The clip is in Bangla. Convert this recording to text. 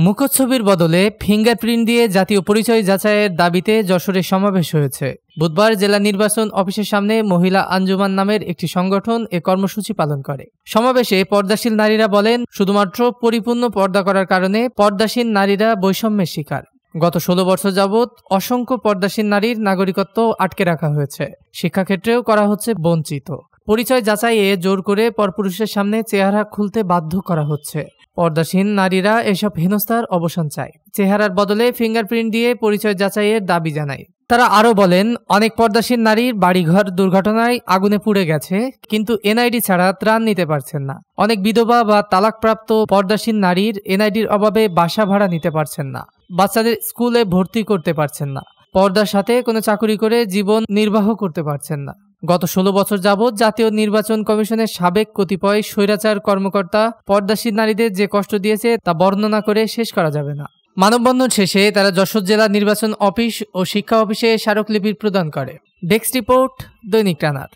মুখচ্ছবির বদলে ফিঙ্গারপ্রিন্ট দিয়ে জাতীয় পরিচয় যাচাইয়ের দাবিতে যশোরে সমাবেশ হয়েছে। বুধবার জেলা নির্বাচন অফিসের সামনে মহিলা আঞ্জুমান নামের একটি সংগঠন এ কর্মসূচি পালন করে। সমাবেশে পর্দাশীল নারীরা বলেন, শুধুমাত্র পরিপূর্ণ পর্দা করার কারণে পর্দাশীল নারীরা বৈষম্যের শিকার। গত 16 বছর যাবৎ অসংখ্য পর্দাশীল নারীর নাগরিকত্ব আটকে রাখা হয়েছে, শিক্ষাক্ষেত্রেও করা হচ্ছে বঞ্চিত। পরিচয় যাচাইয়ে জোর করে পরপুরুষের সামনে চেহারা খুলতে বাধ্য করা হচ্ছে। পর্দাসীন নারীরা এসব হেনস্থার অবসান চায়। চেহারার বদলে ফিঙ্গারপ্রিন্ট দিয়ে পরিচয় যাচাইয়ের দাবি জানায়। তারা আরও বলেন, অনেক পর্দাসীন নারীর বাড়িঘর দুর্ঘটনায় আগুনে পুড়ে গেছে, কিন্তু এনআইডি ছাড়া ত্রাণ নিতে পারছেন না। অনেক বিধবা বা তালাকপ্রাপ্ত পর্দাসীন নারীর এনআইডির অভাবে বাসা ভাড়া নিতে পারছেন না, বাচ্চাদের স্কুলে ভর্তি করতে পারছেন না, পর্দার সাথে কোনো চাকুরি করে জীবন নির্বাহ করতে পারছেন না। গত 16 বছর যাবৎ জাতীয় নির্বাচন কমিশনের সাবেক কতিপয় স্বৈরাচার কর্মকর্তা পর্দাশীল নারীদের যে কষ্ট দিয়েছে তা বর্ণনা করে শেষ করা যাবে না। মানববন্ধন শেষে তারা যশোর জেলা নির্বাচন অফিস ও শিক্ষা অফিসে স্মারকলিপি প্রদান করে। ডেস্ক রিপোর্ট, দৈনিক টানার।